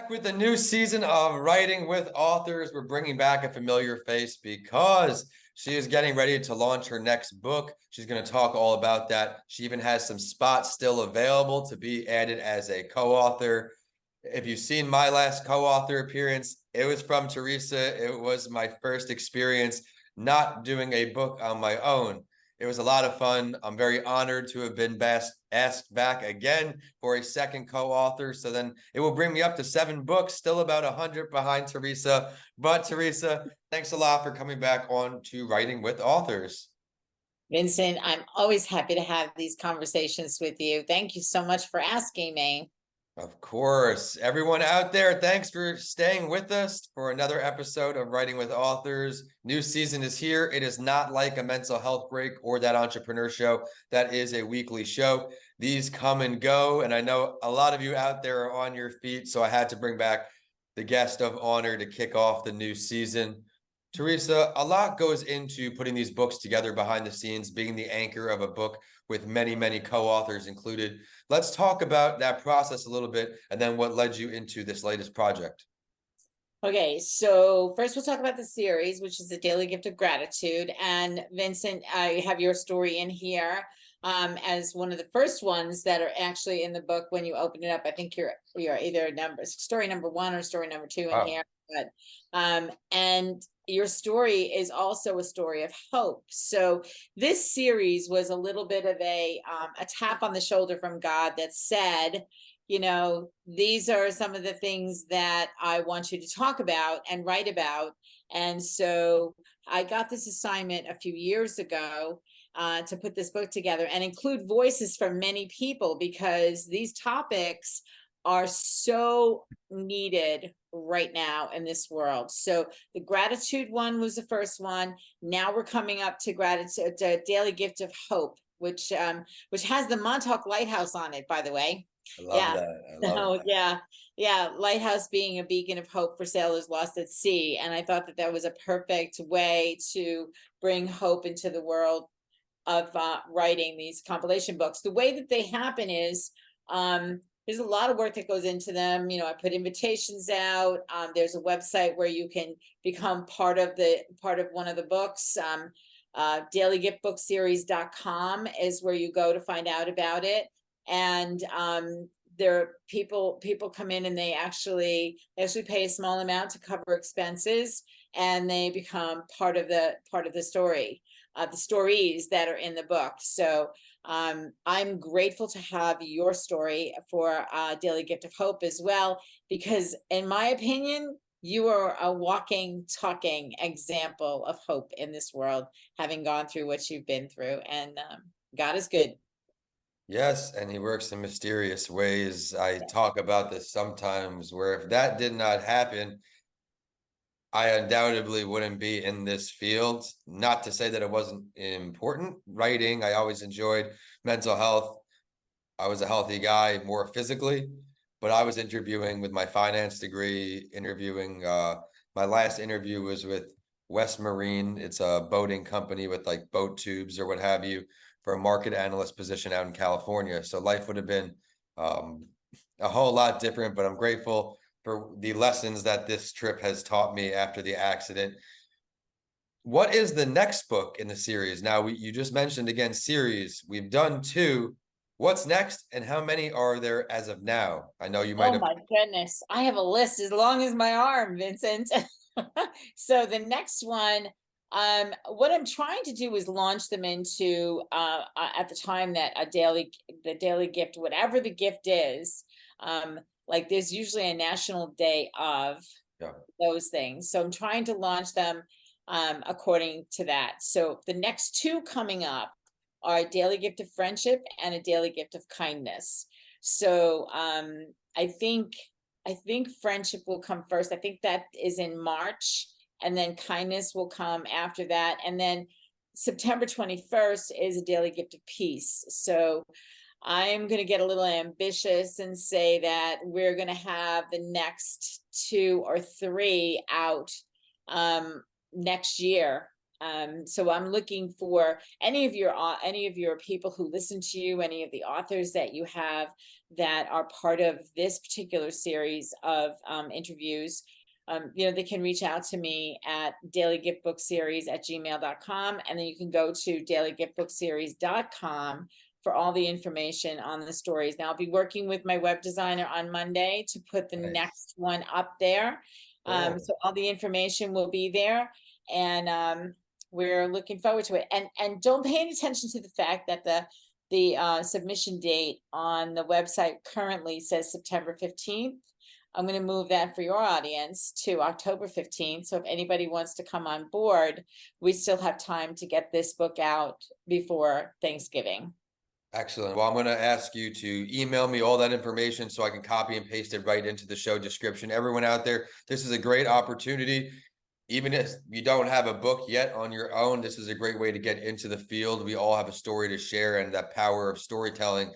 Back with a new season of Writing with Authors. We're bringing back a familiar face because she is getting ready to launch her next book. She's going to talk all about that. She even has some spots still available to be added as a co-author. If you've seen my last co-author appearance, it was from Teresa. It was my first experience not doing a book on my own. It was a lot of fun. I'm very honored to have been asked back again for a second co-author. So then it will bring me up to 7 books, still about 100 behind Teresa. But Teresa, thanks a lot for coming back on to Writing with Authors. Vincent, I'm always happy to have these conversations with you. Thank you so much for asking me. Of course. Everyone out there, thanks for staying with us for another episode of Writing with Authors. New season is here. It is not like a mental health break or that entrepreneur show. That is a weekly show. These come and go, and I know a lot of you out there are on your feet, so I had to bring back the guest of honor to kick off the new season. Teresa, a lot goes into putting these books together behind the scenes, being the anchor of a book with many, many co-authors included. Let's talk about that process a little bit and then what led you into this latest project. Okay, so first we'll talk about the series, which is the Daily Gift of Gratitude. And Vincent, I have your story in here as one of the first ones that are actually in the book when you open it up. I think you're either story number 1 or story number 2 in here. But and your story is also a story of hope. So this series was a little bit of a tap on the shoulder from God that said, you know, these are some of the things that I want you to talk about and write about. And so I got this assignment a few years ago to put this book together and include voices from many people, because these topics are so needed right now in this world. So the gratitude one was the first one. Now we're coming up to gratitude, Daily Gift of Hope, which has the Montauk Lighthouse on it, by the way. I love that. I love that. Yeah. Lighthouse being a beacon of hope for sailors lost at sea. And I thought that that was a perfect way to bring hope into the world of writing these compilation books. The way that they happen is there's a lot of work that goes into them. You know, I put invitations out. There's a website where you can become part of one of the books. dailygiftbookseries.com is where you go to find out about it. And there are people come in and they actually pay a small amount to cover expenses, and they become part of the story, the stories that are in the book. So I'm grateful to have your story for Daily Gift of Hope as well, because in my opinion, you are a walking, talking example of hope in this world, having gone through what you've been through. And God is good. Yes, and he works in mysterious ways. I talk about this sometimes, where if that did not happen, I undoubtedly wouldn't be in this field. Not to say that it wasn't important. Writing, I always enjoyed mental health. I was a healthy guy more physically, but I was interviewing with my finance degree, my last interview was with West Marine. It's a boating company with like boat tubes or what have you, for a market analyst position out in California. So life would have been a whole lot different, but I'm grateful for the lessons that this trip has taught me after the accident. What is the next book in the series? Now, you just mentioned again series. We've done 2. What's next, and how many are there as of now? I know you might have. Oh my goodness, I have a list as long as my arm, Vincent. So the next one, what I'm trying to do is launch them into at the time that the daily gift, whatever the gift is, like there's usually a national day of those things. So I'm trying to launch them according to that. So the next 2 coming up are a daily gift of friendship and a daily gift of kindness. So I think friendship will come first. I think that is in March, and then kindness will come after that. And then September 21st is a daily gift of peace. So I'm going to get a little ambitious and say that we're going to have the next 2 or 3 out next year. So I'm looking for any of your people who listen to you, any of the authors that you have that are part of this particular series of interviews. They can reach out to me at dailygiftbookseries@gmail.com, and then you can go to dailygiftbookseries.com for all the information on the stories. Now I'll be working with my web designer on Monday to put the Nice. next one up there. Cool. So all the information will be there, and we're looking forward to it. And don't pay any attention to the fact that the submission date on the website currently says September 15th. I'm going to move that for your audience to October 15th. So if anybody wants to come on board, we still have time to get this book out before Thanksgiving. Excellent. Well, I'm going to ask you to email me all that information so I can copy and paste it right into the show description. Everyone out there, this is a great opportunity. Even if you don't have a book yet on your own, this is a great way to get into the field. We all have a story to share, and that power of storytelling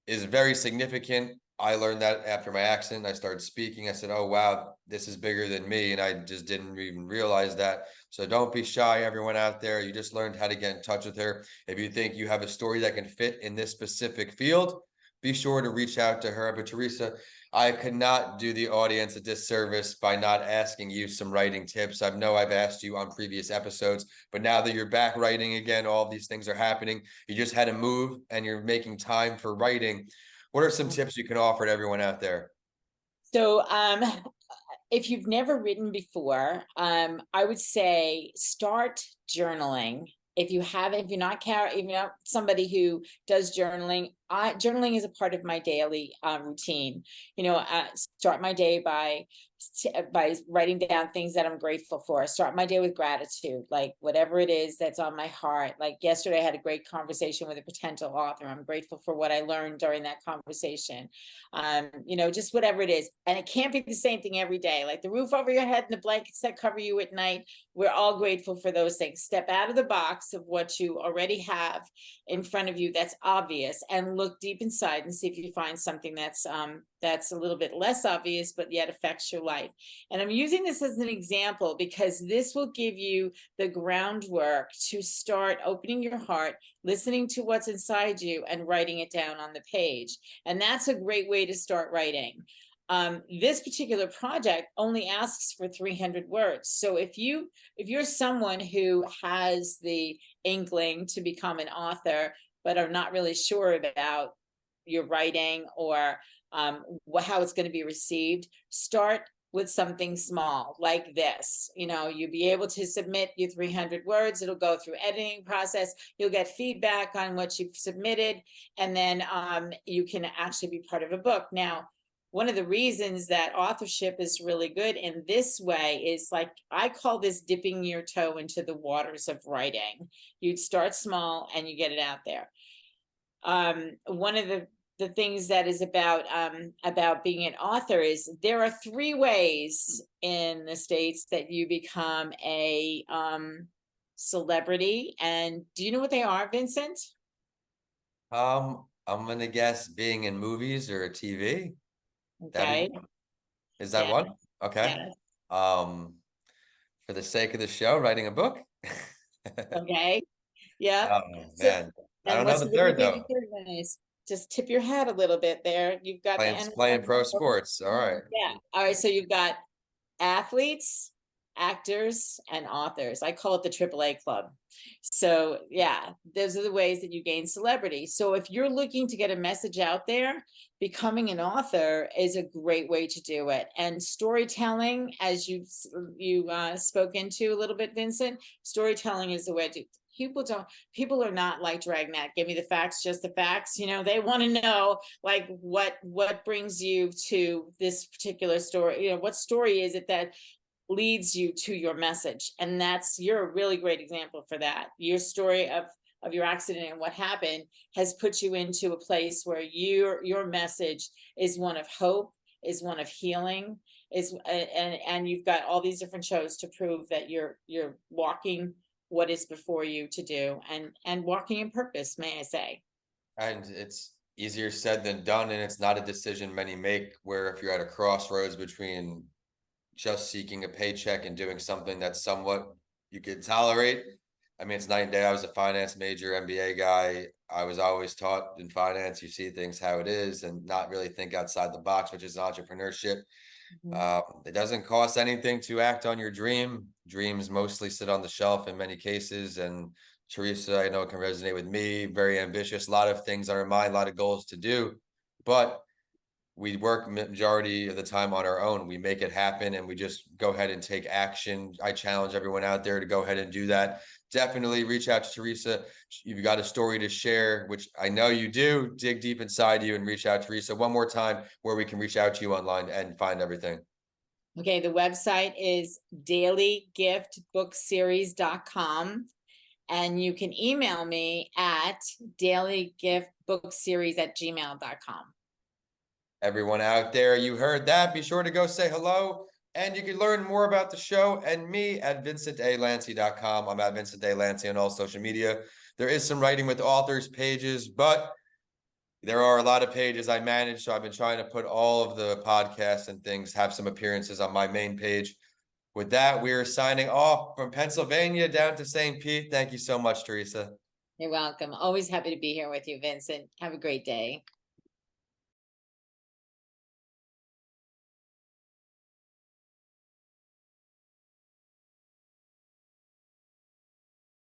is very significant. I learned that after my accident. I started speaking. I said, oh, wow, this is bigger than me. And I just didn't even realize that. So don't be shy, everyone out there. You just learned how to get in touch with her. If you think you have a story that can fit in this specific field, be sure to reach out to her. But Teresa, I could not do the audience a disservice by not asking you some writing tips. I know I've asked you on previous episodes, but now that you're back writing again, all these things are happening. You just had to move and you're making time for writing. What are some tips you can offer to everyone out there? So if you've never written before, I would say start journaling. If you're not somebody who does journaling, journaling is a part of my daily routine. Start my day by writing down things that I'm grateful for. Start my day with gratitude, like whatever it is that's on my heart. Like yesterday, I had a great conversation with a potential author. I'm grateful for what I learned during that conversation. Just whatever it is. And it can't be the same thing every day. Like the roof over your head and the blankets that cover you at night. We're all grateful for those things. Step out of the box of what you already have in front of you that's obvious, and look deep inside and see if you find something that's a little bit less obvious but yet affects your life. And I'm using this as an example because this will give you the groundwork to start opening your heart, listening to what's inside you, and writing it down on the page. And that's a great way to start writing. This particular project only asks for 300 words. So if you're someone who has the inkling to become an author, but are not really sure about your writing or how it's going to be received, start with something small like this. You'll be able to submit your 300 words. It'll go through editing process. You'll get feedback on what you've submitted, and then you can actually be part of a book. Now, one of the reasons that authorship is really good in this way is, like, I call this dipping your toe into the waters of writing. You'd start small and you get it out there. One of the things that is about being an author is there are 3 ways in the States that you become a celebrity. And do you know what they are, Vincent? I'm gonna guess being in movies or TV. Okay. Is that Yeah. one? Okay. Yeah. For the sake of the show, writing a book. Okay. Yeah. Oh So, man, I and don't know what's the really third good though. is just tip your hat a little bit there. You've got the Playing pro NFL. sports. All right. Yeah. All right. So you've got athletes, actors, and authors. I call it the AAA club. So yeah, those are the ways that you gain celebrity. So if you're looking to get a message out there, becoming an author is a great way to do it. And storytelling, as you spoke into a little bit, Vincent, storytelling is the way to. People are not like Dragnet. Give me the facts, just the facts. They want to know, like, what brings you to this particular story. What story is it that leads you to your message? And you're a really great example for that. Your story of your accident and what happened has put you into a place where your message is one of hope, is one of healing, and you've got all these different shows to prove that you're walking what is before you to do, and walking in purpose, may I say. And it's easier said than done, and it's not a decision many make, where if you're at a crossroads between just seeking a paycheck and doing something that's somewhat you could tolerate. I mean, it's night and day. I was a finance major, MBA guy. I was always taught in finance, you see things how it is and not really think outside the box, which is entrepreneurship. Mhm. It doesn't cost anything to act on your dream. Dreams mostly sit on the shelf in many cases. And Teresa, I know, can resonate with me. Very ambitious, a lot of things on her mind, a lot of goals to do. But we work majority of the time on our own. We make it happen and we just go ahead and take action. I challenge everyone out there to go ahead and do that. Definitely reach out to Teresa. You've got a story to share, which I know you do. Dig deep inside you and reach out to Teresa one more time where we can reach out to you online and find everything. Okay, the website is dailygiftbookseries.com. And you can email me at dailygiftbookseries@gmail.com. Everyone out there, you heard that. Be sure to go say hello. And you can learn more about the show and me at vincentalancy.com. I'm at Vincent A. Lancy on all social media. There is some writing with authors pages, but there are a lot of pages I manage. So I've been trying to put all of the podcasts and things, have some appearances on my main page. With that, we are signing off from Pennsylvania down to St. Pete. Thank you so much, Teresa. You're welcome. Always happy to be here with you, Vincent. Have a great day.